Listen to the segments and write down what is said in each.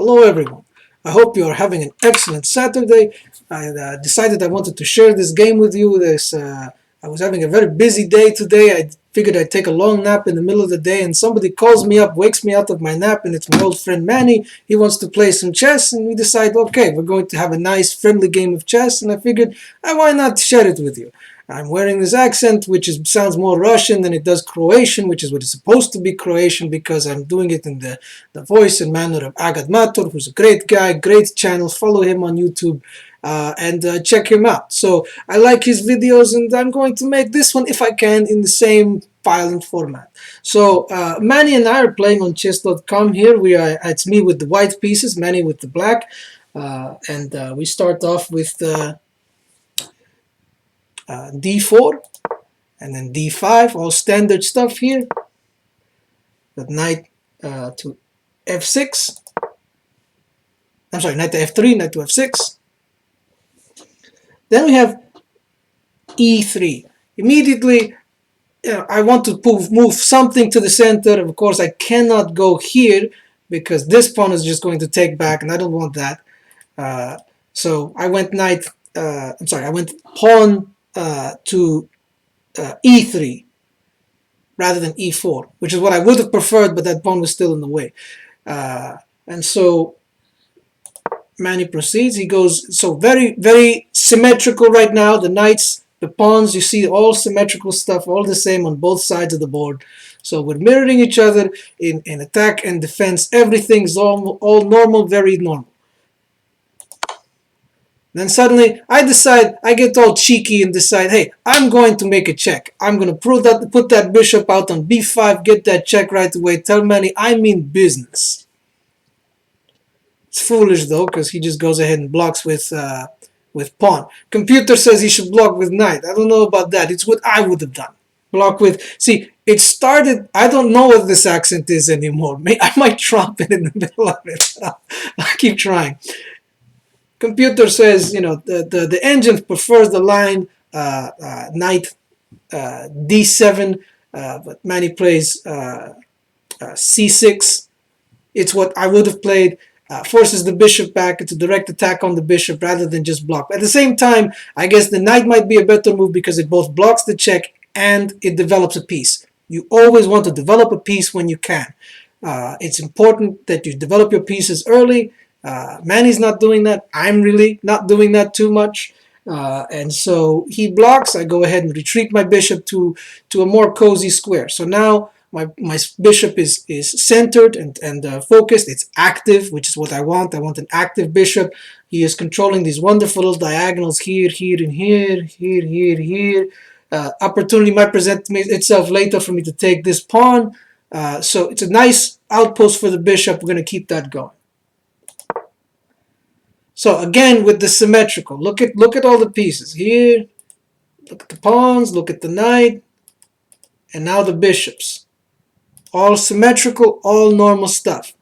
Hello everyone. I hope you are having an excellent Saturday. I decided I wanted to share this game with you. I was having a very busy day today. I figured I'd take a long nap in the middle of the day, and somebody calls me up, wakes me out of my nap, and it's my old friend Manny. He wants to play some chess, and we decide, okay, we're going to have a nice friendly game of chess, and I figured, why not share it with you? I'm wearing this accent, which sounds more Russian than it does Croatian, which is what is supposed to be Croatian, because I'm doing it in the voice and manner of Agad Mator, who's a great guy, great channel. Follow him on YouTube and check him out. So I like his videos, and I'm going to make this one, if I can, in the same file and format. So Manny and I are playing on chess.com here. It's me with the white pieces, Manny with the black, and we start off with d4 and then d5, all standard stuff here. But knight to f6. I'm sorry, knight to f3, knight to f6. Then we have e3. Immediately, I want to move something to the center. Of course, I cannot go here because this pawn is just going to take back, and I don't want that. So I went I went pawn to e3 rather than e4, which is what I would have preferred, but that pawn was still in the way. And so Manny proceeds. He goes, so very, very symmetrical right now. The knights, the pawns, you see all symmetrical stuff, all the same on both sides of the board. So we're mirroring each other in attack and defense. Everything's all normal, very normal. Then suddenly I decide, I get all cheeky and decide, hey, I'm going to make a check. I'm going to put that bishop out on b5, get that check right away. Tell Manny, I mean business. It's foolish though, because he just goes ahead and blocks with pawn. Computer says he should block with knight. I don't know about that. It's what I would have done. Block with, see, it started, I don't know what this accent is anymore. I might drop it in the middle of it. I'll keep trying. Computer says, the engine prefers the line knight d7, but Manny plays c6. It's what I would have played. Forces the bishop back. It's a direct attack on the bishop rather than just block. At the same time, I guess the knight might be a better move because it both blocks the check and it develops a piece. You always want to develop a piece when you can. It's important that you develop your pieces early. Manny's not doing that. I'm really not doing that too much. And so he blocks. I go ahead and retreat my bishop to a more cozy square. So now my bishop is centered and focused. It's active, which is what I want. I want an active bishop. He is controlling these wonderful little diagonals here, here, and here, here, here, here. Opportunity might present itself later for me to take this pawn. So it's a nice outpost for the bishop. We're going to keep that going. So again, with the symmetrical, look at all the pieces here. Look at the pawns. Look at the knight, and now the bishops. All symmetrical, all normal stuff.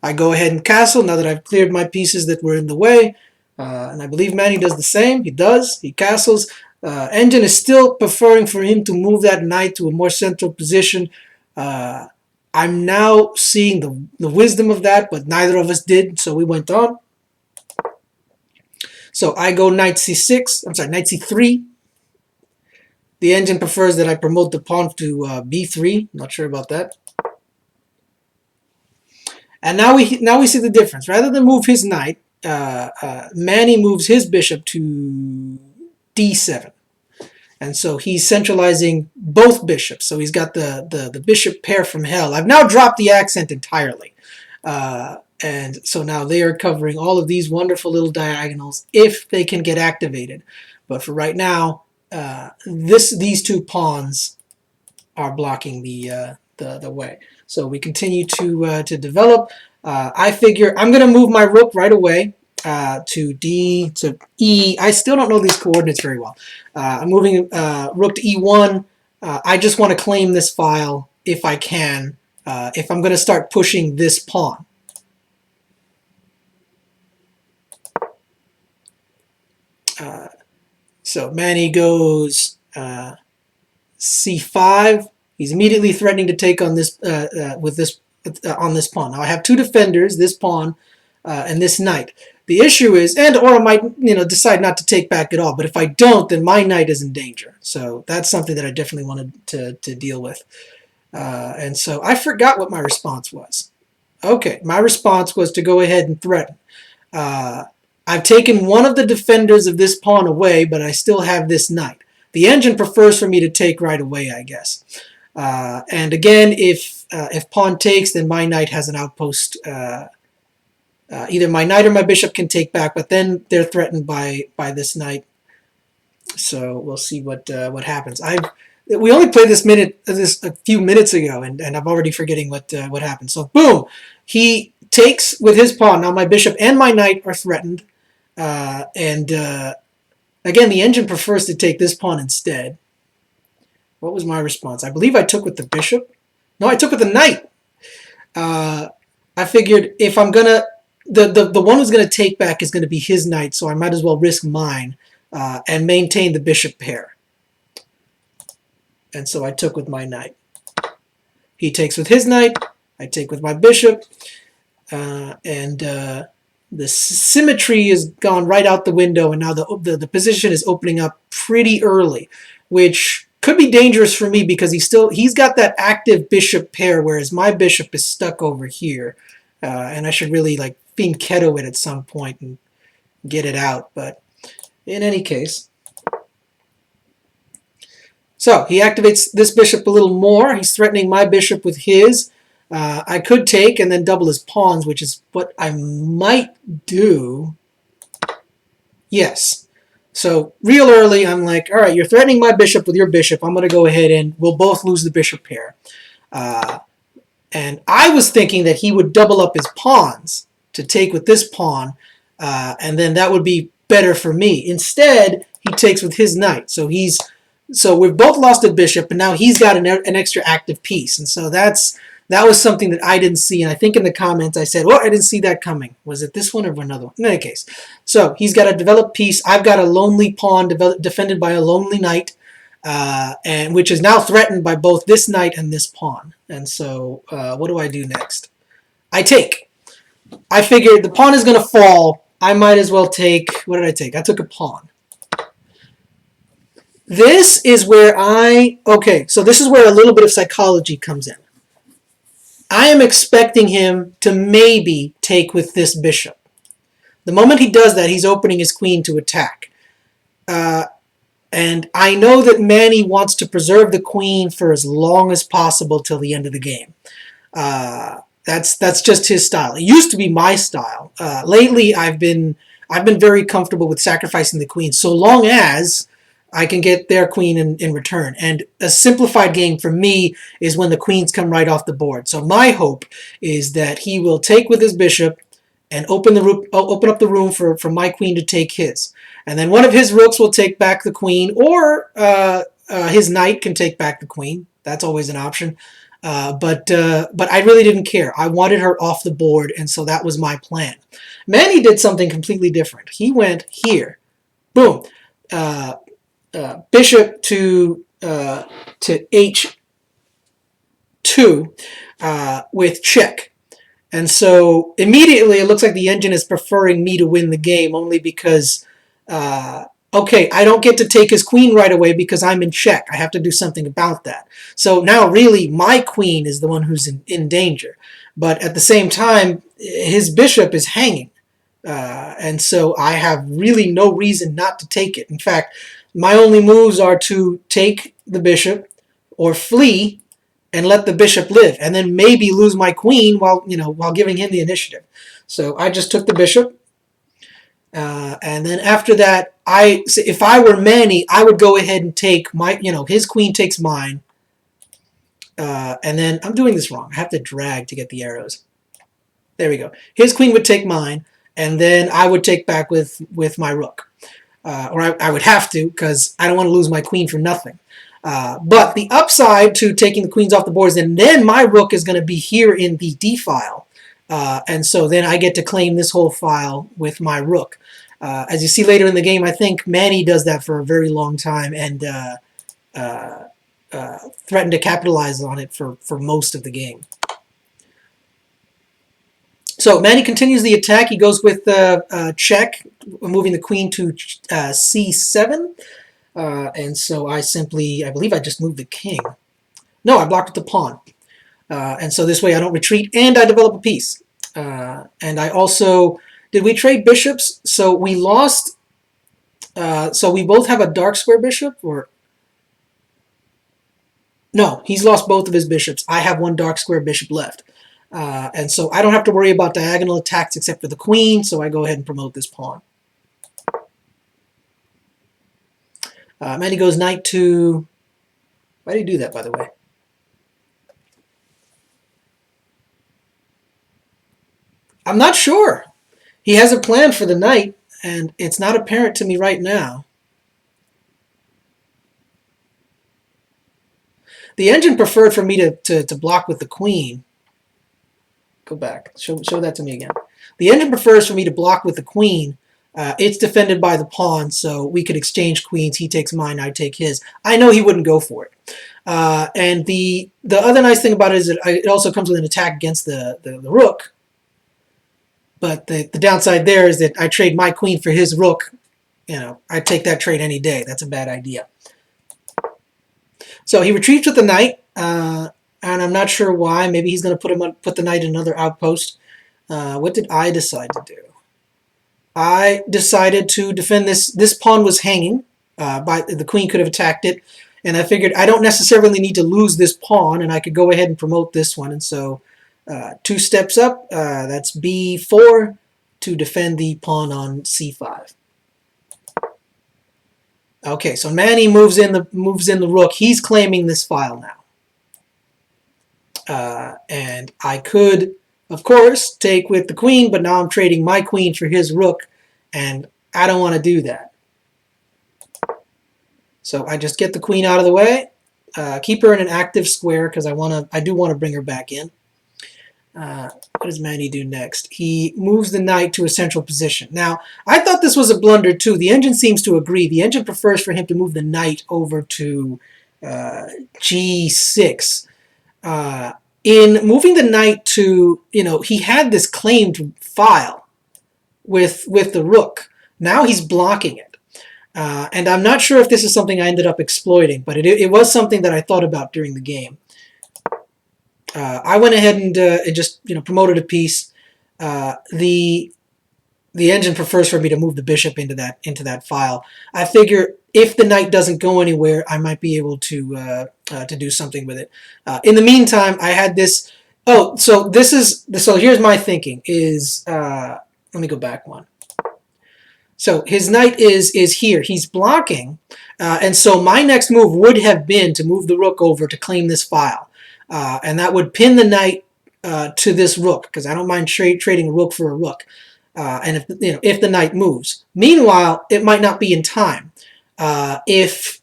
I go ahead and castle now that I've cleared my pieces that were in the way, and I believe Manny does the same. He does. He castles. Engine is still preferring for him to move that knight to a more central position. I'm now seeing the wisdom of that, but neither of us did, so we went on. So I go knight c6, I'm sorry, knight c3. The engine prefers that I promote the pawn to b3. Not sure about that. And now we see the difference. Rather than move his knight, Manny moves his bishop to d7. And so he's centralizing both bishops. So he's got the bishop pair from hell. I've now dropped the accent entirely. And so now they are covering all of these wonderful little diagonals if they can get activated. But for right now, these two pawns are blocking the way. So we continue to develop. I figure I'm going to move my rook right away. To D to E. I still don't know these coordinates very well. I'm moving rook to E1. I just want to claim this file if I can, if I'm going to start pushing this pawn. So Manny goes C5. He's immediately threatening to take on this on this pawn. Now I have two defenders, this pawn and this knight. The issue is, or I might decide not to take back at all. But if I don't, then my knight is in danger. So that's something that I definitely wanted to deal with. And so I forgot what my response was. Okay, my response was to go ahead and threaten. I've taken one of the defenders of this pawn away, but I still have this knight. The engine prefers for me to take right away, I guess. And again, if pawn takes, then my knight has an outpost. Either my knight or my bishop can take back, but then they're threatened by this knight. So we'll see what happens. We only played this a few minutes ago, and I'm already forgetting what happened. So boom, he takes with his pawn. Now my bishop and my knight are threatened, and again the engine prefers to take this pawn instead. What was my response? I believe I took with the bishop. No, I took with the knight. I figured if I'm gonna the one who's gonna take back is gonna be his knight, so I might as well risk mine and maintain the bishop pair. And so I took with my knight. He takes with his knight. I take with my bishop. And the symmetry is gone right out the window, and now the position is opening up pretty early, which could be dangerous for me because he's got that active bishop pair, whereas my bishop is stuck over here. And I should really like fianchetto it at some point and get it out. But in any case, so he activates this bishop a little more. He's threatening my bishop with his. I could take and then double his pawns, which is what I might do. Yes. So real early, I'm like, all right, you're threatening my bishop with your bishop. I'm going to go ahead and we'll both lose the bishop pair. And I was thinking that he would double up his pawns to take with this pawn, and then that would be better for me. Instead, he takes with his knight. So we've both lost a bishop, and now he's got an extra active piece. And so that was something that I didn't see. And I think in the comments I said, well, I didn't see that coming. Was it this one or another one? In any case. So he's got a developed piece. I've got a lonely pawn defended by a lonely knight, and which is now threatened by both this knight and this pawn. And so what do I do next? I take. I figured the pawn is going to fall. I might as well take, what did I take? I took a pawn. This is where so this is where a little bit of psychology comes in. I am expecting him to maybe take with this bishop. The moment he does that, he's opening his queen to attack. And I know that Manny wants to preserve the queen for as long as possible till the end of the game. That's just his style. It used to be my style. Lately, I've been very comfortable with sacrificing the queen so long as I can get their queen in return. And a simplified game for me is when the queens come right off the board. So my hope is that he will take with his bishop and open up the room for my queen to take his. And then one of his rooks will take back the queen, or his knight can take back the queen. That's always an option. But I really didn't care. I wanted her off the board, and so that was my plan. Manny did something completely different. He went here. Boom. Bishop to h2 with check. And so immediately it looks like the engine is preferring me to win the game, only because, okay, I don't get to take his queen right away because I'm in check. I have to do something about that. So now really my queen is the one who's in danger. But at the same time, his bishop is hanging. And so I have really no reason not to take it. In fact, my only moves are to take the bishop or flee and let the bishop live, and then maybe lose my queen while giving him the initiative. So I just took the bishop, and then after that, if I were Manny, I would go ahead and take his queen takes mine, and then I'm doing this wrong. I have to drag to get the arrows. There we go. His queen would take mine, and then I would take back with my rook. Or I would have to, because I don't want to lose my queen for nothing. But the upside to taking the queens off the board is then my rook is going to be here in the d file. And so then I get to claim this whole file with my rook. As you see later in the game, I think Manny does that for a very long time. And threatened to capitalize on it for most of the game. So Manny continues the attack. He goes with check, moving the queen to c7. And so I believe I just moved the king. No, I blocked with the pawn. And so this way I don't retreat, and I develop a piece. And I also, did we trade bishops? So we lost, so we both have a dark square bishop, or? No, he's lost both of his bishops. I have one dark square bishop left. And so I don't have to worry about diagonal attacks except for the queen, so I go ahead and promote this pawn. Manny goes knight to... Why did he do that, by the way? I'm not sure. He has a plan for the knight, and it's not apparent to me right now. The engine preferred for me to block with the queen. Go back. Show that to me again. The engine prefers for me to block with the queen. It's defended by the pawn, so we could exchange queens. He takes mine, I take his. I know he wouldn't go for it. And the other nice thing about it is that it also comes with an attack against the rook. But the downside there is that I trade my queen for his rook. You know, I take that trade any day. That's a bad idea. So he retreats with the knight. And I'm not sure why. Maybe he's going to put the knight in another outpost. What did I decide to do? I decided to defend this. This pawn was hanging. The queen could have attacked it. And I figured I don't necessarily need to lose this pawn, and I could go ahead and promote this one. And so 2 steps up, that's b4 to defend the pawn on c5. Okay, so Manny moves in the rook. He's claiming this file now. And I could, of course, take with the queen, but now I'm trading my queen for his rook, and I don't want to do that. So I just get the queen out of the way, keep her in an active square because I do want to bring her back in. What does Manny do next? He moves the knight to a central position. Now, I thought this was a blunder too. The engine seems to agree. The engine prefers for him to move the knight over to g6. In moving the knight to, he had this claimed file with the rook. Now he's blocking it. And I'm not sure if this is something I ended up exploiting, but it was something that I thought about during the game. I went ahead and just promoted a piece. The engine prefers for me to move the bishop into that file. I figure if the knight doesn't go anywhere, I might be able to do something with it. In the meantime, I had this. Oh, so here's my thinking. Let me go back one. So his knight is here. He's blocking, and so my next move would have been to move the rook over to claim this file. And that would pin the knight to this rook, because I don't mind trading a rook for a rook. And if the knight moves. Meanwhile, it might not be in time. If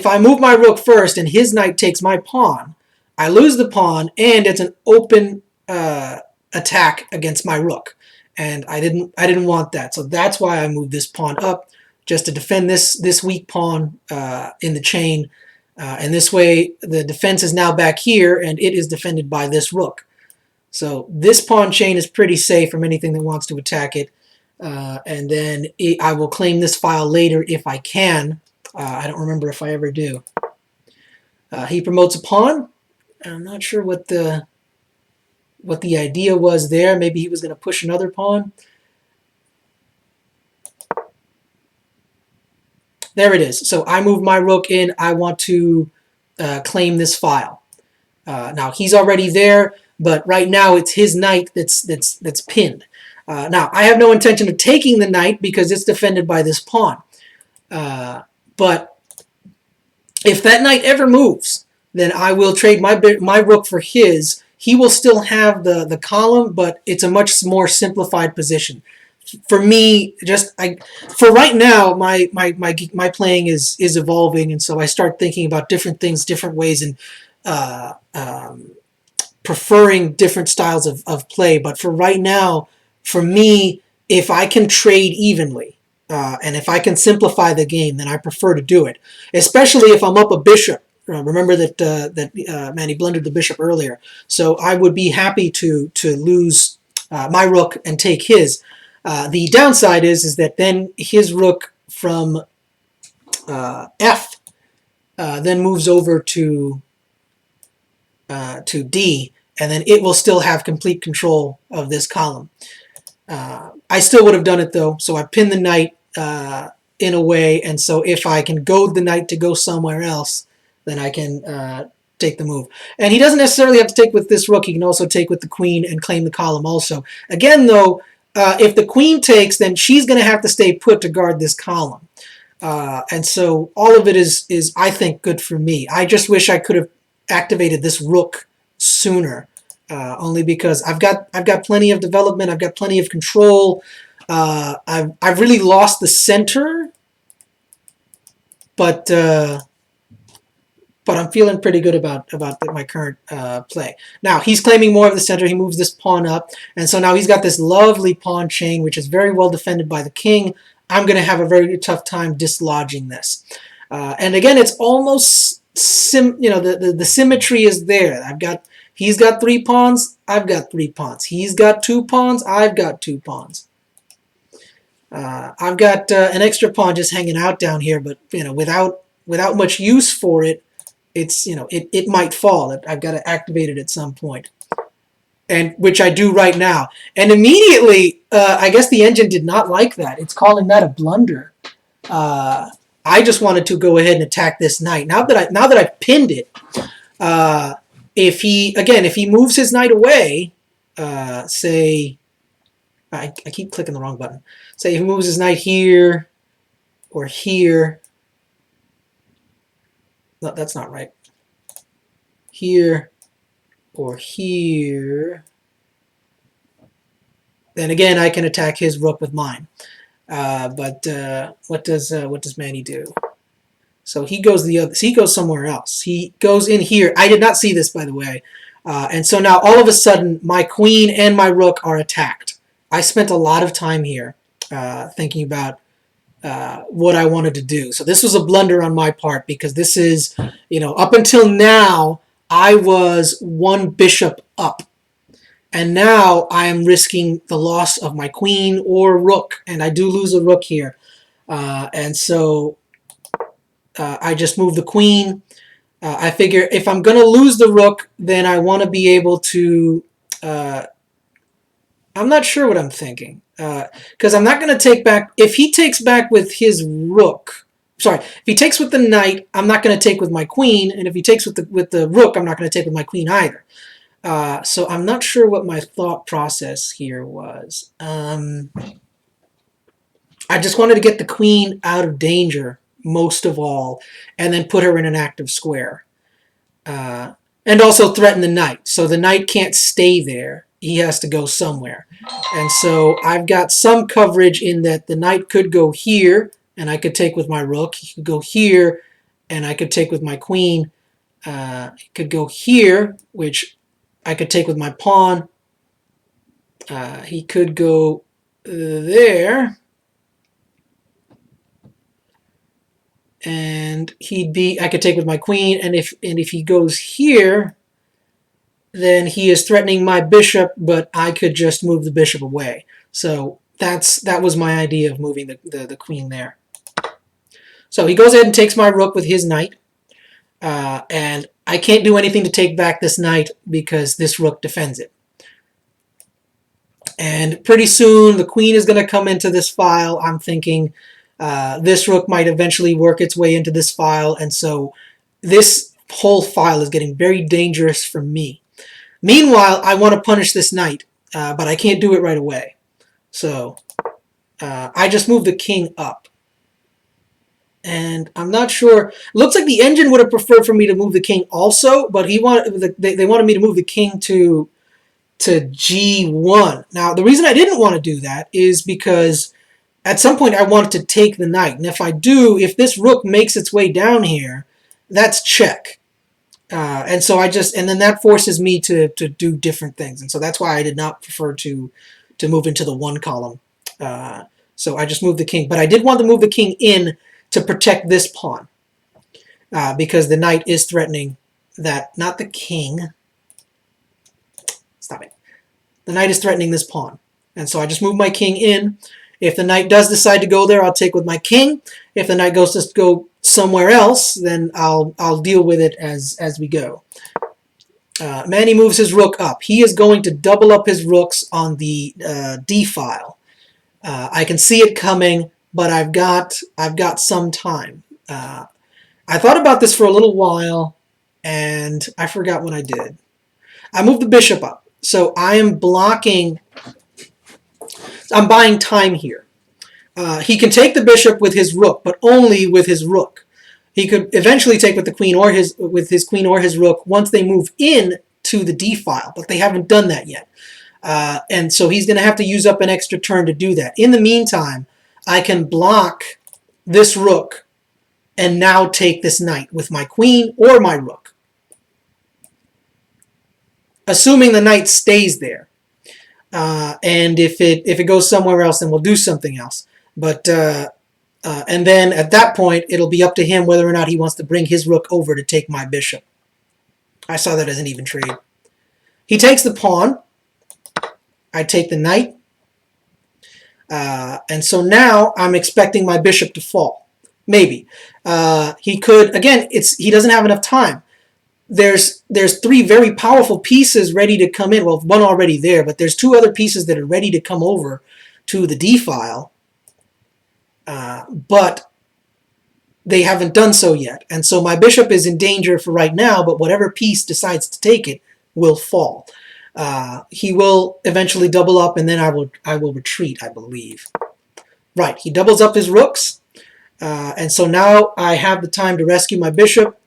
I move my rook first and his knight takes my pawn, I lose the pawn, and it's an open attack against my rook. And I didn't want that, so that's why I moved this pawn up, just to defend this weak pawn in the chain. And this way, the defense is now back here, and it is defended by this rook. So this pawn chain is pretty safe from anything that wants to attack it. And then I will claim this file later if I can. I don't remember if I ever do. He promotes a pawn. I'm not sure what the idea was there. Maybe he was going to push another pawn. There it is. So I move my rook in. I want to claim this file. Now he's already there, but right now it's his knight that's pinned. Now I have no intention of taking the knight because it's defended by this pawn. But if that knight ever moves, then I will trade my rook for his. He will still have the column, but it's a much more simplified position. For me, for right now, my playing is evolving, and so I start thinking about different things, different ways, and preferring different styles of play. But for right now, for me, if I can trade evenly, and if I can simplify the game, then I prefer to do it. Especially if I'm up a bishop Remember that Manny blundered the bishop earlier. So I would be happy to lose my rook and take his. The downside is that then his rook from F then moves over to D, and then it will still have complete control of this column. I still would have done it though, so I pinned the knight in a way, and so if I can goad the knight to go somewhere else, then I can take the move. And he doesn't necessarily have to take with this rook, he can also take with the queen and claim the column also. Again though, if the queen takes, then she's going to have to stay put to guard this column. And so all of it is I think good for me. I just wish I could have activated this rook sooner, only because I've got plenty of development, I've got plenty of control. I've really lost the center, but I'm feeling pretty good about my current play. Now he's claiming more of the center. He moves this pawn up, and so now he's got this lovely pawn chain, which is very well defended by the king. I'm going to have a very tough time dislodging this. And again, it's almost the symmetry is there. He's got 3 pawns, I've got 3 pawns. He's got 2 pawns, I've got 2 pawns. I've got an extra pawn just hanging out down here, but without much use for it, it's it might fall. I've got to activate it at some point, and which I do right now. And immediately, I guess the engine did not like that. It's calling that a blunder. I just wanted to go ahead and attack this knight. Now that I've pinned it, if he moves his knight away, say, I keep clicking the wrong button. Say he moves his knight here or here. No, that's not right. Here or here. Then again, I can attack his rook with mine. But what does Manny do? So he goes he goes somewhere else. He goes in here. I did not see this, by the way. And so now all of a sudden, my queen and my rook are attacked. I spent a lot of time here thinking about what I wanted to do. So this was a blunder on my part, because this is, up until now, I was 1 bishop up. And now I am risking the loss of my queen or rook, and I do lose a rook here. And so I just move the queen. I figure if I'm going to lose the rook, then I want to be able to... I'm not sure what I'm thinking, because I'm not going to take back... If he takes back with his rook... Sorry, if he takes with the knight, I'm not going to take with my queen, and if he takes with the rook, I'm not going to take with my queen either. So I'm not sure what my thought process here was. I just wanted to get the queen out of danger, most of all, and then put her in an active square. And also threaten the knight. So the knight can't stay there. He has to go somewhere. And so I've got some coverage in that the knight could go here, and I could take with my rook. He could go here, and I could take with my queen. He could go here, which I could take with my pawn. He could go there. And I could take with my queen, and if he goes here, then he is threatening my bishop, but I could just move the bishop away. So that was my idea of moving the queen there. So he goes ahead and takes my rook with his knight, and I can't do anything to take back this knight because this rook defends it. And pretty soon the queen is going to come into this file. I'm thinking this rook might eventually work its way into this file, and so this whole file is getting very dangerous for me. Meanwhile, I want to punish this knight, but I can't do it right away. So I just move the king up. And I'm not sure. It looks like the engine would have preferred for me to move the king also, but they wanted me to move the king to g1. Now, the reason I didn't want to do that is because at some point I wanted to take the knight. And if I do, if this rook makes its way down here, that's check. And so and then that forces me to do different things. And so that's why I did not prefer to move into the 1 column. So I just moved the king. But I did want to move the king in to protect this pawn. because the knight is threatening that, not the king. Stop it. The knight is threatening this pawn. And so I just move my king in. If the knight does decide to go there, I'll take with my king. If the knight goes to go somewhere else, then I'll deal with it as we go. Manny moves his rook up. He is going to double up his rooks on the d file. I can see it coming, but I've got some time. I thought about this for a little while, and I forgot what I did. I moved the bishop up. So I am blocking, I'm buying time here. He can take the bishop with his rook, but only with his rook. He could eventually take with the queen or his queen or his rook once they move in to the d file, but they haven't done that yet. And so he's going to have to use up an extra turn to do that. In the meantime, I can block this rook and now take this knight with my queen or my rook, assuming the knight stays there. And if it goes somewhere else, then we'll do something else. But and then at that point, it'll be up to him whether or not he wants to bring his rook over to take my bishop. I saw that as an even trade. He takes the pawn. I take the knight. And so now I'm expecting my bishop to fall. Maybe. He could, again, he doesn't have enough time. There's three very powerful pieces ready to come in. Well, one already there, but there's two other pieces that are ready to come over to the d file. But they haven't done so yet. And so my bishop is in danger for right now, but whatever piece decides to take it will fall. He will eventually double up, and then I will retreat, I believe. Right, he doubles up his rooks. And so now I have the time to rescue my bishop,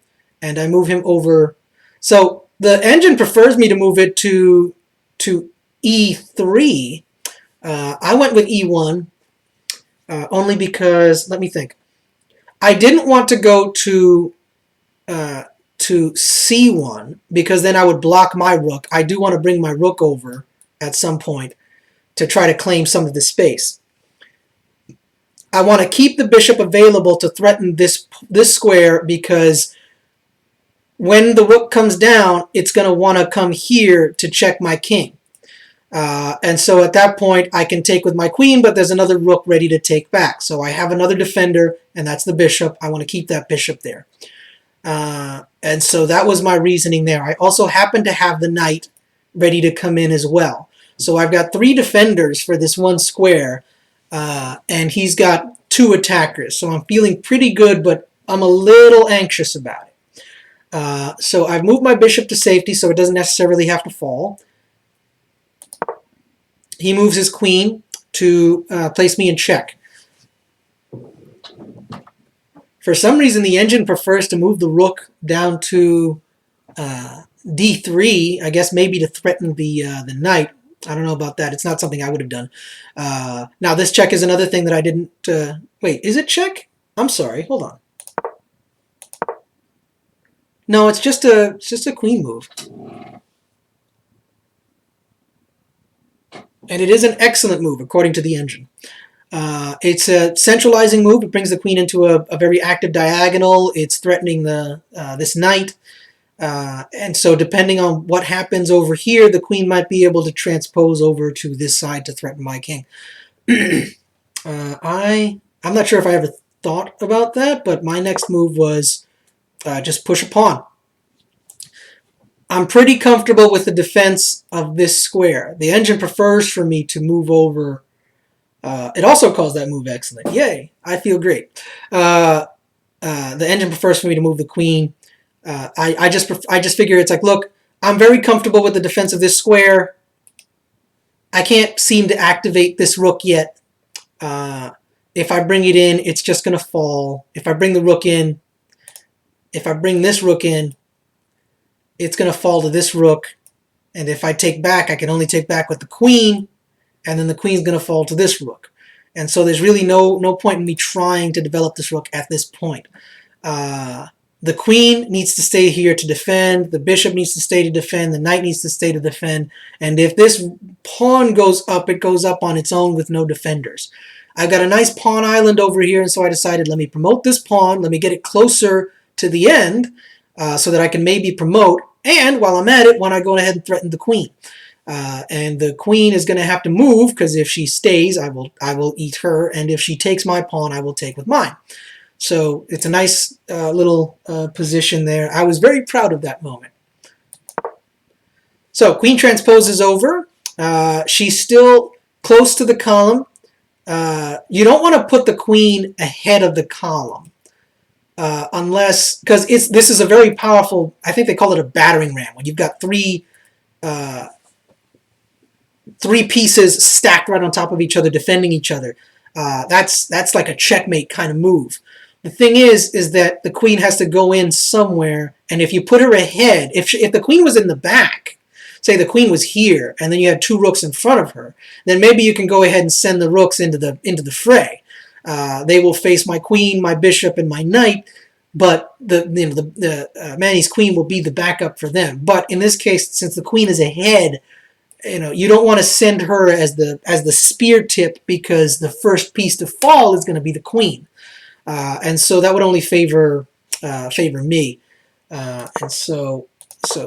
and I move him over. So the engine prefers me to move it to e3. I went with e1 only because, let me think. I didn't want to go to c1 because then I would block my rook. I do want to bring my rook over at some point to try to claim some of the space. I want to keep the bishop available to threaten this square because when the rook comes down, it's going to want to come here to check my king. And so at that point, I can take with my queen, but there's another rook ready to take back. So I have another defender, and that's the bishop. I want to keep that bishop there. And so that was my reasoning there. I also happen to have the knight ready to come in as well. So I've got three defenders for this one square, and he's got two attackers. So I'm feeling pretty good, but I'm a little anxious about it. So I've moved my bishop to safety so it doesn't necessarily have to fall. He moves his queen to place me in check. For some reason, the engine prefers to move the rook down to d3, I guess maybe to threaten the knight. I don't know about that. It's not something I would have done. Now, this check is another thing that I didn't... wait, is it check? I'm sorry. Hold on. No, it's just a queen move. And it is an excellent move, according to the engine. It's a centralizing move. It brings the queen into a very active diagonal. It's threatening this knight. And so depending on what happens over here, the queen might be able to transpose over to this side to threaten my king. I'm not sure if I ever thought about that, but my next move was just push a pawn. I'm pretty comfortable with the defense of this square. The engine prefers for me to move over. It also calls that move excellent. Yay, I feel great. The engine prefers for me to move the queen. I just figure it's like, look, I'm very comfortable with the defense of this square. I can't seem to activate this rook yet. If I bring it in, it's just going to fall. If I bring the rook in, if I bring this rook in, it's going to fall to this rook. And if I take back, I can only take back with the queen, and then the queen's going to fall to this rook. And so there's really no point in me trying to develop this rook at this point. The queen needs to stay here to defend. The bishop needs to stay to defend. The knight needs to stay to defend. And if this pawn goes up, it goes up on its own with no defenders. I've got a nice pawn island over here, and so I decided, let me promote this pawn. Let me get it closer to the end so that I can maybe promote. And while I'm at it, why not go ahead and threaten the queen? And the queen is going to have to move, because if she stays, I will eat her, and if she takes my pawn, I will take with mine. So it's a nice little position there. I was very proud of that moment. So queen transposes over. She's still close to the column. You don't want to put the queen ahead of the column. Unless, because this is a very powerful, I think they call it a battering ram, when you've got three pieces stacked right on top of each other, defending each other. That's like a checkmate kind of move. The thing is that the queen has to go in somewhere, and if you put her ahead, if the queen was in the back, say the queen was here, and then you had two rooks in front of her, then maybe you can go ahead and send the rooks into the fray. They will face my queen, my bishop, and my knight, but Manny's queen will be the backup for them. But in this case, since the queen is ahead, you don't want to send her as the spear tip, because the first piece to fall is going to be the queen, and so that would only favor me. And so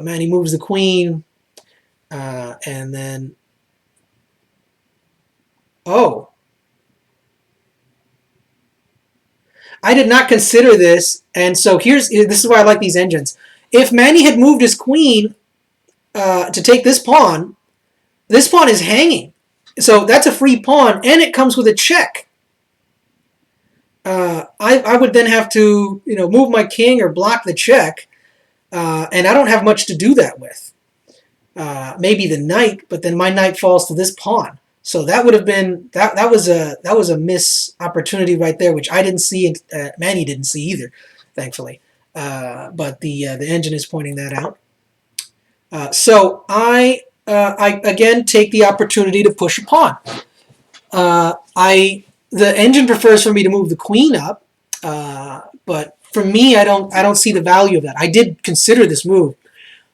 Manny moves the queen, and then I did not consider this, and so this is why I like these engines. If Manny had moved his queen to take this pawn is hanging. So that's a free pawn, and it comes with a check. I would then have to move my king or block the check, and I don't have much to do that with. Maybe the knight, but then my knight falls to this pawn. So that would have been that was a miss opportunity right there, which I didn't see, and Manny didn't see either, thankfully. But the engine is pointing that out. So I again take the opportunity to push a pawn. The engine prefers for me to move the queen up, but for me, I don't see the value of that. I did consider this move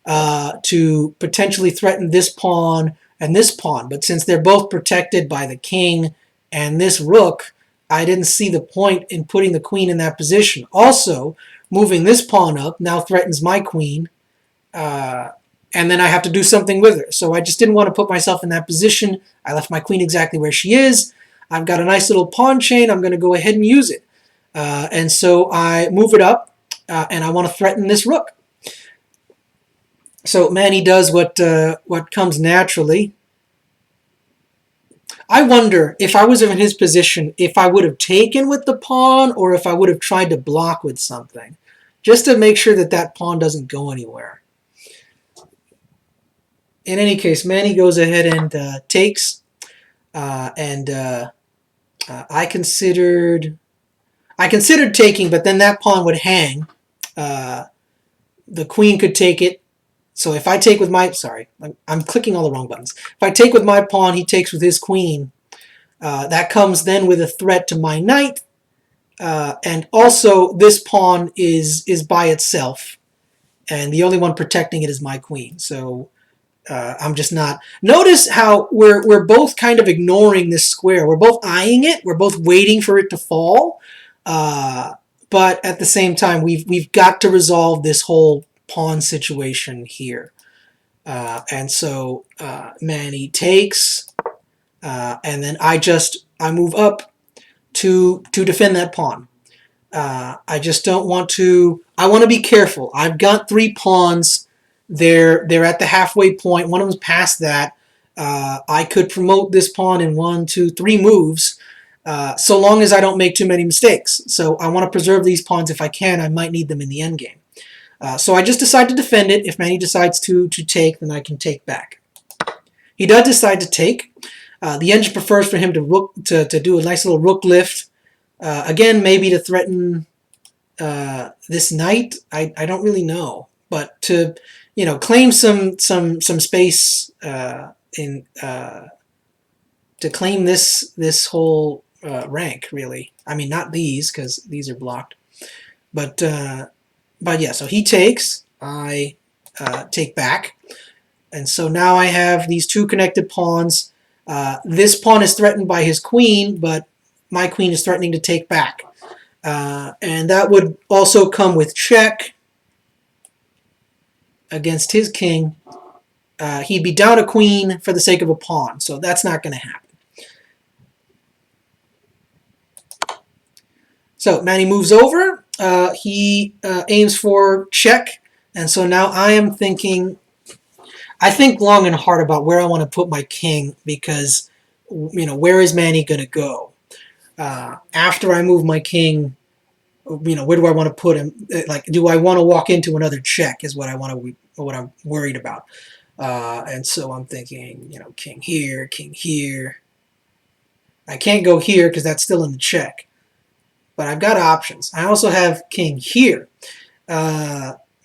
to potentially threaten this pawn and this pawn, but since they're both protected by the king and this rook, I didn't see the point in putting the queen in that position. Also, moving this pawn up now threatens my queen, and then I have to do something with her. So I just didn't want to put myself in that position. I left my queen exactly where she is. I've got a nice little pawn chain. I'm going to go ahead and use it. And so I move it up, and I want to threaten this rook. So Manny does what comes naturally. I wonder, if I was in his position, if I would have taken with the pawn or if I would have tried to block with something, just to make sure that pawn doesn't go anywhere. In any case, Manny goes ahead and takes, and I considered taking, but then that pawn would hang. The queen could take it. So if I take with my, I'm clicking all the wrong buttons. If I take with my pawn, he takes with his queen. That comes then with a threat to my knight. And also this pawn is by itself. And the only one protecting it is my queen. So I'm just not. Notice how we're both kind of ignoring this square. We're both eyeing it. We're both waiting for it to fall. But at the same time, we've got to resolve this whole pawn situation here. And so Manny takes, and then I move up to defend that pawn. I just don't want to. I want to be careful. I've got three pawns. They're at the halfway point. One of them's past that. I could promote this pawn in 1, 2, 3 moves, so long as I don't make too many mistakes. So I want to preserve these pawns if I can. I might need them in the endgame. So I just decide to defend it. If Manny decides to take, then I can take back. He does decide to take. The engine prefers for him to do a nice little rook lift. Again, maybe to threaten this knight. I don't really know, but to claim some space to claim this whole rank, really. I mean, not these, because these are blocked, but yeah. So he takes. I take back, and so now I have these two connected pawns. This pawn is threatened by his queen, but my queen is threatening to take back. And that would also come with check against his king. He'd be down a queen for the sake of a pawn, so that's not going to happen. So Manny moves over. He aims for check, and so now I am thinking. I think long and hard about where I want to put my king because, where is Manny going to go? After I move my king, where do I want to put him? Like, do I want to walk into another check? Is what what I'm worried about. And so I'm thinking, king here, king here. I can't go here because that's still in the check. But I've got options. I also have king here.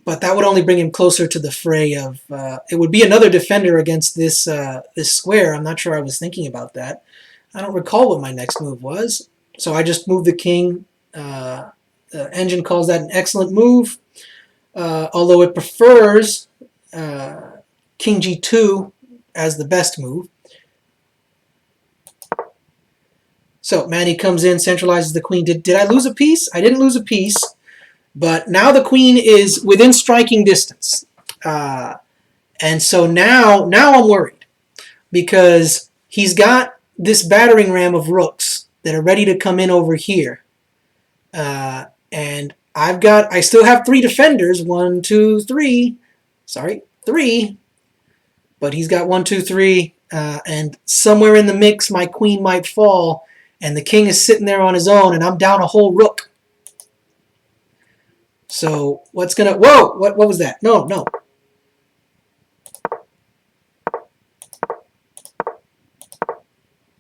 But that would only bring him closer to the fray of... it would be another defender against this square. I'm not sure I was thinking about that. I don't recall what my next move was. So I just moved the king. The engine calls that an excellent move. Although it prefers king g2 as the best move. So Manny comes in, centralizes the queen. Did I lose a piece? I didn't lose a piece. But now the queen is within striking distance. And so now I'm worried. Because he's got this battering ram of rooks that are ready to come in over here. And I still have 3 defenders. 1, 2, 3. Sorry, 3. But he's got 1, 2, 3. And somewhere in the mix, my queen might fall. And the king is sitting there on his own, and I'm down a whole rook. So what's gonna... Whoa! What was that? No.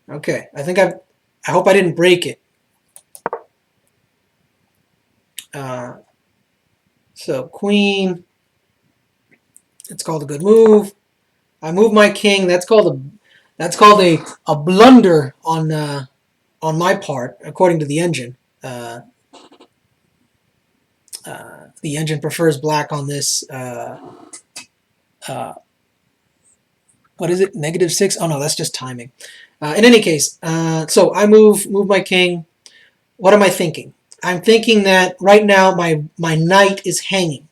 Okay, I hope I didn't break it. So queen. It's called a good move. I move my king. That's called a blunder on my part, according to the engine. The engine prefers black on this. What is it? -6? Oh no, that's just timing. In any case, so I move my king. What am I thinking? I'm thinking that right now my knight is hanging.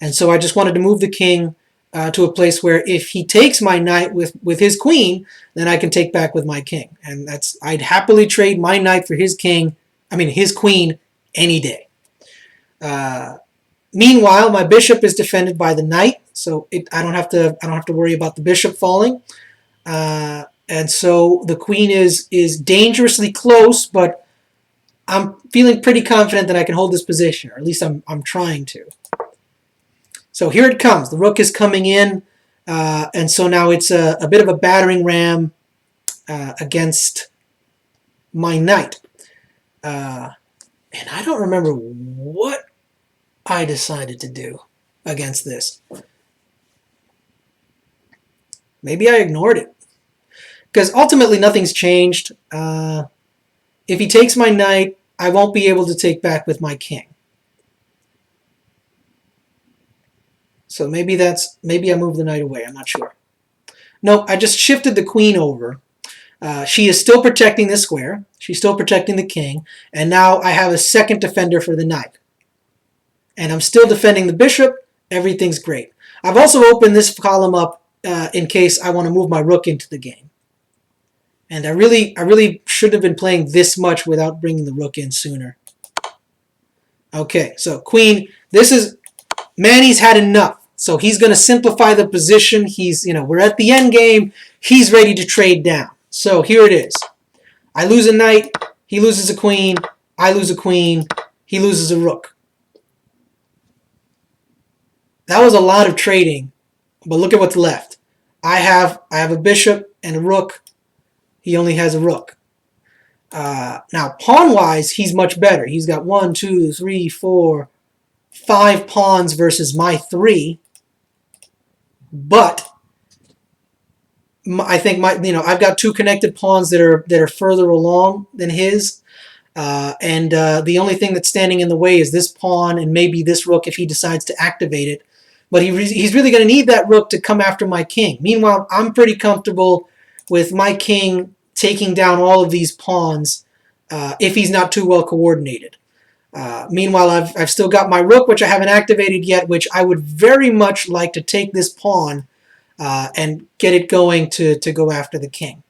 And so I just wanted to move the king to a place where if he takes my knight with his queen, then I can take back with my king. And I'd happily trade my knight for his queen any day. Meanwhile, my bishop is defended by the knight, so I don't have to worry about the bishop falling. And so the queen is dangerously close, but I'm feeling pretty confident that I can hold this position, or at least I'm trying to. So here it comes. The rook is coming in, and so now it's a bit of a battering ram against my knight. And I don't remember what I decided to do against this. Maybe I ignored it. Because ultimately nothing's changed. If he takes my knight, I won't be able to take back with my king. So maybe I moved the knight away. I'm not sure. No, I just shifted the queen over. She is still protecting the square. She's still protecting the king. And now I have a second defender for the knight. And I'm still defending the bishop. Everything's great. I've also opened this column up in case I want to move my rook into the game. And I really should have been playing this much without bringing the rook in sooner. Okay, so queen. Manny's had enough. So he's going to simplify the position. We're at the end game. He's ready to trade down. So here it is. I lose a knight. He loses a queen. I lose a queen. He loses a rook. That was a lot of trading, but look at what's left. I have a bishop and a rook. He only has a rook. Now, pawn-wise, he's much better. He's got 1, 2, 3, 4, 5 pawns versus my 3. But I think I've got 2 connected pawns that are further along than his. And the only thing that's standing in the way is this pawn and maybe this rook if he decides to activate it. But he's really going to need that rook to come after my king. Meanwhile, I'm pretty comfortable with my king taking down all of these pawns if he's not too well coordinated. Meanwhile, I've still got my rook, which I haven't activated yet, which I would very much like to take this pawn and get it going to go after the king.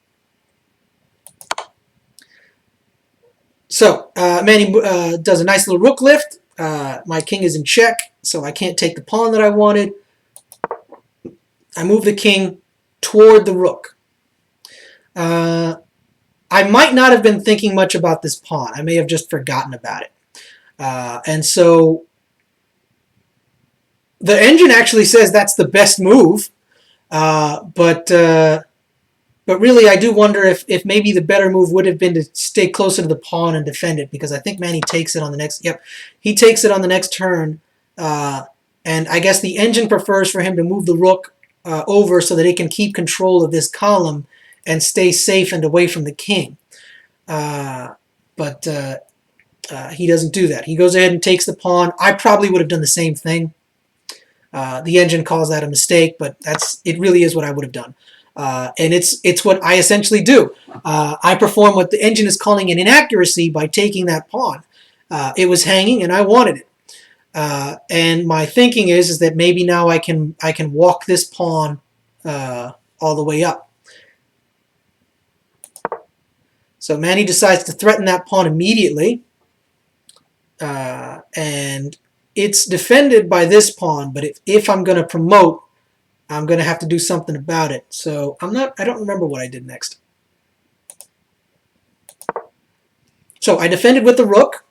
So Manny does a nice little rook lift. My king is in check, so I can't take the pawn that I wanted. I move the king toward the rook. I might not have been thinking much about this pawn. I may have just forgotten about it. And so the engine actually says that's the best move, but really I do wonder if maybe the better move would have been to stay closer to the pawn and defend it, because I think Manny takes it on the next. Yep, he takes it on the next turn, and I guess the engine prefers for him to move the rook over so that it can keep control of this column and stay safe and away from the king. But he doesn't do that. He goes ahead and takes the pawn. I probably would have done the same thing. The engine calls that a mistake, but it really is what I would have done. And it's what I essentially do. I perform what the engine is calling an inaccuracy by taking that pawn. It was hanging and I wanted it. And my thinking is that maybe now I can walk this pawn all the way up. So Manny decides to threaten that pawn immediately. And it's defended by this pawn, but if I'm going to promote, I'm going to have to do something about it. So I don't remember what I did next. So I defended with the rook.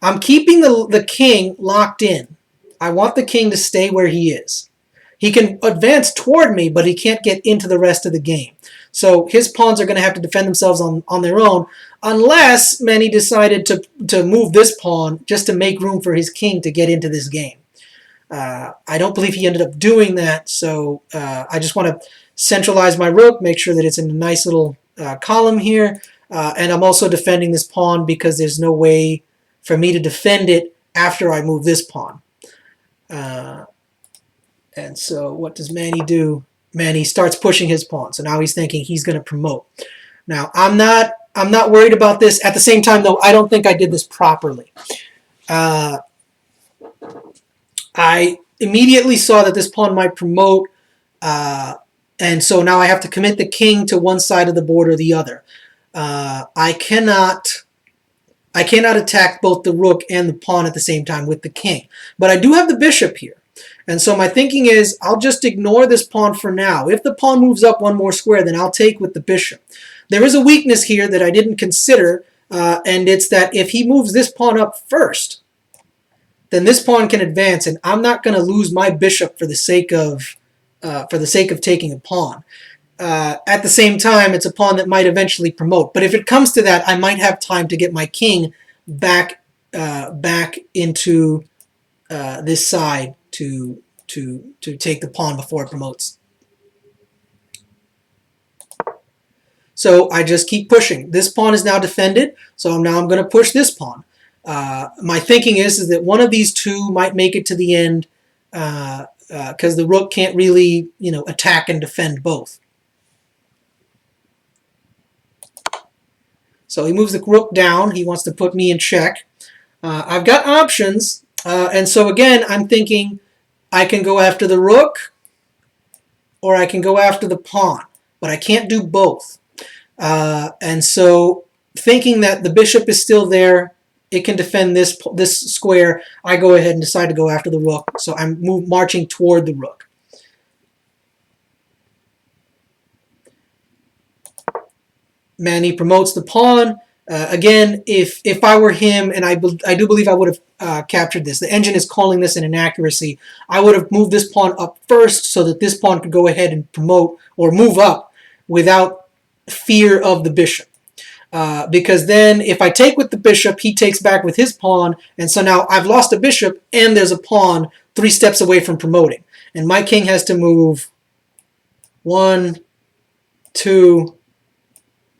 I'm keeping the king locked in. I want the king to stay where he is. He can advance toward me, but he can't get into the rest of the game. So his pawns are going to have to defend themselves on their own, unless Manny decided to move this pawn just to make room for his king to get into this game. I don't believe he ended up doing that, so I just want to centralize my rook, make sure that it's in a nice little column here, and I'm also defending this pawn because there's no way for me to defend it after I move this pawn. And so what does Manny do? Manny starts pushing his pawn, so now he's thinking he's going to promote. Now, I'm not worried about this. At the same time, though, I don't think I did this properly. I immediately saw that this pawn might promote, and so now I have to commit the king to one side of the board or the other. I cannot attack both the rook and the pawn at the same time with the king. But I do have the bishop here. And so my thinking is I'll just ignore this pawn for now. If the pawn moves up one more square, then I'll take with the bishop. There is a weakness here that I didn't consider, and it's that if he moves this pawn up first, then this pawn can advance, and I'm not going to lose my bishop for the sake of taking a pawn. At the same time, it's a pawn that might eventually promote. But if it comes to that, I might have time to get my king back into this side to take the pawn before it promotes. So I just keep pushing. This pawn is now defended, so now I'm going to push this pawn. My thinking is that one of these two might make it to the end because the rook can't really, attack and defend both. So he moves the rook down. He wants to put me in check. I've got options, and so again, I'm thinking I can go after the rook or I can go after the pawn, but I can't do both. And so thinking that the bishop is still there, it can defend this square, I go ahead and decide to go after the rook. So I'm marching toward the rook. Manny promotes the pawn. Again, if I were him, and I do believe I would have captured this. The engine is calling this an inaccuracy. I would have moved this pawn up first so that this pawn could go ahead and promote or move up without fear of the bishop. Because then if I take with the bishop, he takes back with his pawn, and so now I've lost a bishop and there's a pawn 3 steps away from promoting. And my king has to move 1, 2,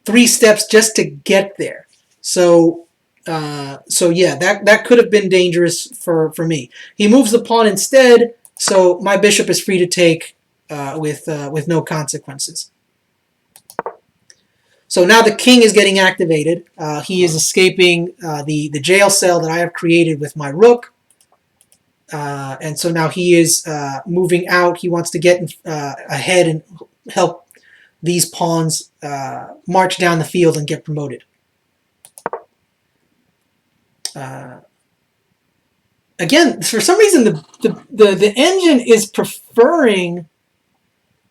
3 steps just to get there. So yeah, that could have been dangerous for me. He moves the pawn instead, so my bishop is free to take with no consequences. So now the king is getting activated. He is escaping the jail cell that I have created with my rook. And so now he is moving out. He wants to get ahead and help these pawns march down the field and get promoted. Again, for some reason, the engine is preferring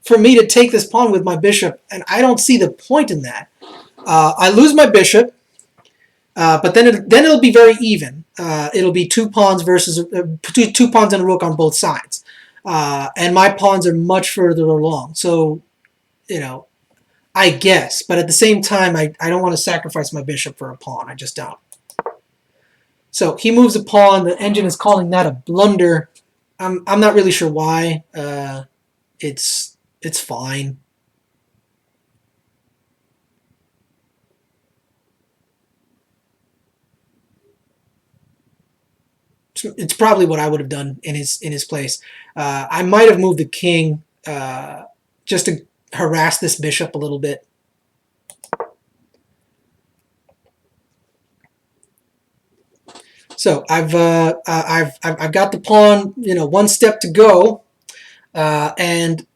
for me to take this pawn with my bishop, and I don't see the point in that. I lose my bishop, but then it'll be very even. It'll be two pawns versus two pawns and a rook on both sides, and my pawns are much further along. So, I guess, but at the same time, I don't want to sacrifice my bishop for a pawn. I just don't. So he moves a pawn. The engine is calling that a blunder. I'm not really sure why. It's fine. It's probably what I would have done in his place. I might have moved the king just to harass this bishop a little bit. So I've got the pawn, one step to go, and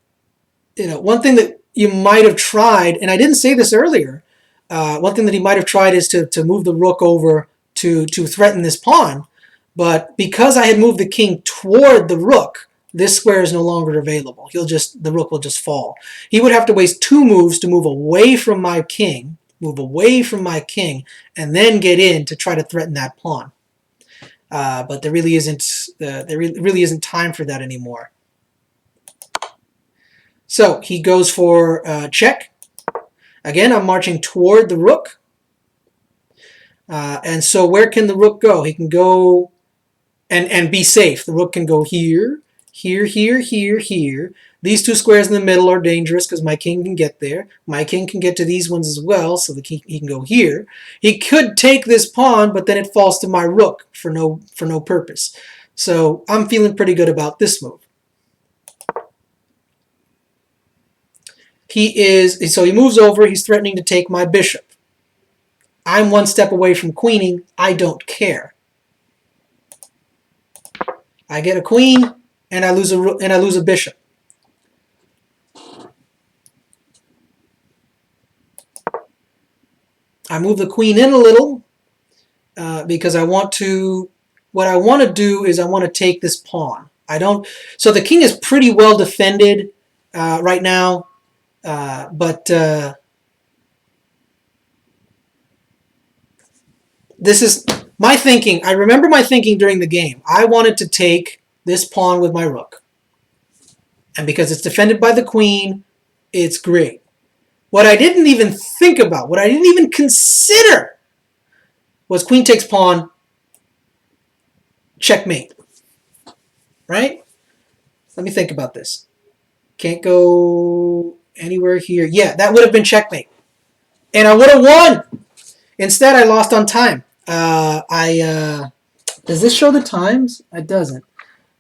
one thing that you might have tried, and I didn't say this earlier, one thing that he might have tried is to move the rook over to threaten this pawn, but because I had moved the king toward the rook, this square is no longer available. The rook will just fall. He would have to waste 2 moves to move away from my king, and then get in to try to threaten that pawn. But there really isn't time for that anymore. So he goes for check. Again, I'm marching toward the rook. And so where can the rook go? He can go and be safe. The rook can go here, here, here, here, here. These 2 squares in the middle are dangerous because my king can get there. My king can get to these ones as well, so he can go here. He could take this pawn, but then it falls to my rook for no purpose. So I'm feeling pretty good about this move. So he moves over. He's threatening to take my bishop. I'm 1 step away from queening. I don't care. I get a queen, and I lose a bishop. I move the queen in a little because what I want to do is I want to take this pawn. So the king is pretty well defended right now, but this is my thinking. I remember my thinking during the game. I wanted to take this pawn with my rook, and because it's defended by the queen, it's great. What I didn't even think about, what I didn't even consider, was queen takes pawn, checkmate. Right? Let me think about this. Can't go anywhere here. Yeah, that would have been checkmate. And I would have won. Instead, I lost on time. Does this show the times? It doesn't.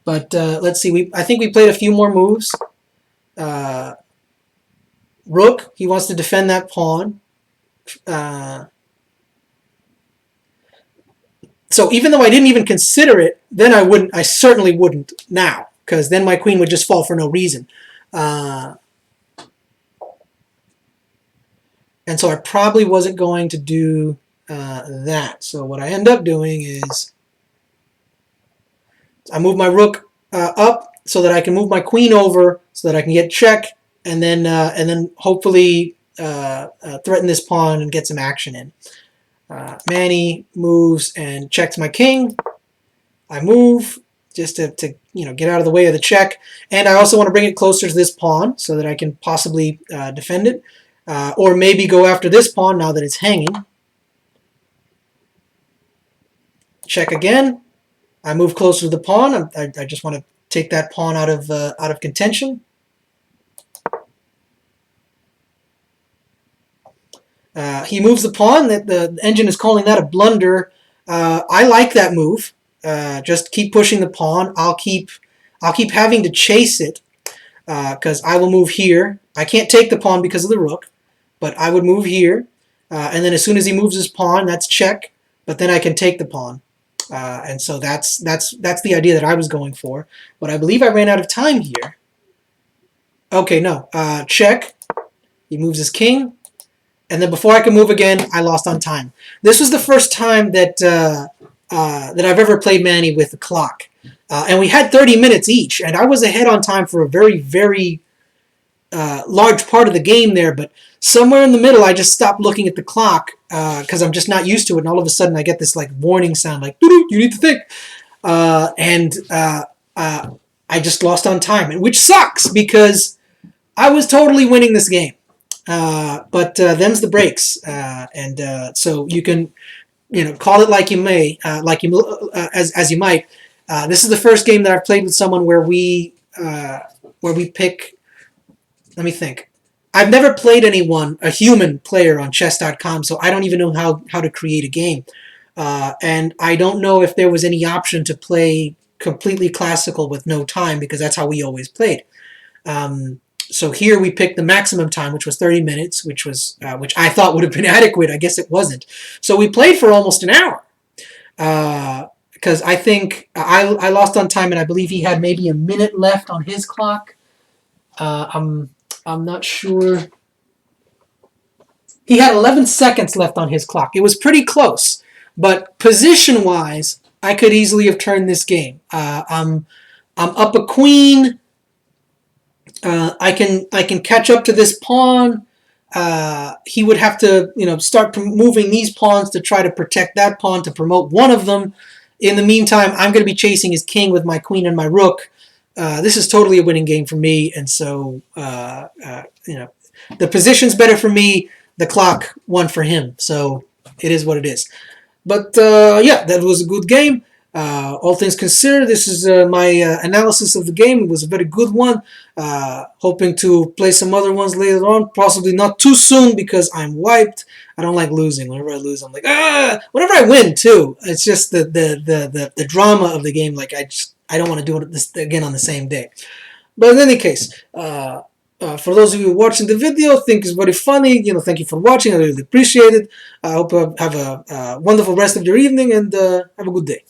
But let's see. I think we played a few more moves. Rook, he wants to defend that pawn. So even though I didn't even consider it, then I certainly wouldn't now, because then my queen would just fall for no reason. And so I probably wasn't going to do that. So what I end up doing is I move my rook up so that I can move my queen over so that I can get check, and then hopefully threaten this pawn and get some action in. Manny moves and checks my king. I move just to get out of the way of the check, and I also want to bring it closer to this pawn so that I can possibly defend it, or maybe go after this pawn now that it's hanging. Check again. I move closer to the pawn. I just want to take that pawn out of contention. He moves the pawn. The engine is calling that a blunder. I like that move. Just keep pushing the pawn. I'll keep having to chase it because I will move here. I can't take the pawn because of the rook, but I would move here. and then as soon as he moves his pawn, that's check. But then I can take the pawn, and so that's the idea that I was going for. But I believe I ran out of time here. Okay, no, check. He moves his king, and then before I can move again, I lost on time. This was the first time that that I've ever played Manny with the clock, and we had 30 minutes each, and I was ahead on time for a very large part of the game there, but somewhere in the middle, I just stopped looking at the clock because I'm just not used to it, and all of a sudden I get this like warning sound, like "you need to think," and I just lost on time, which sucks because I was totally winning this game. But them's the breaks, and so you can, call it like you may, as you might. This is the first game that I've played with someone where we pick. Let me think. I've never played a human player on chess.com, so I don't even know how to create a game. And I don't know if there was any option to play completely classical with no time, because that's how we always played. So here we picked the maximum time, which was 30 minutes, which I thought would have been adequate. I guess it wasn't. So we played for almost an hour. Because I think I lost on time, and I believe he had maybe a minute left on his clock. I'm not sure. He had 11 seconds left on his clock. It was pretty close, but position-wise, I could easily have turned this game. I'm up a queen. I can catch up to this pawn. He would have to start moving these pawns to try to protect that pawn, to promote one of them. In the meantime, I'm going to be chasing his king with my queen and my rook. This is totally a winning game for me, and so the position's better for me. The clock won for him, so it is what it is. But yeah, that was a good game. All things considered, this is my analysis of the game. It was a very good one. Hoping to play some other ones later on, possibly not too soon because I'm wiped. I don't like losing. Whenever I lose, I'm like, ah. Whenever I win, too, it's just the drama of the game. Like I don't want to do it again on the same day. But in any case, for those of you watching the video, think it's very funny. Thank you for watching. I really appreciate it. I hope you have a wonderful rest of your evening, and have a good day.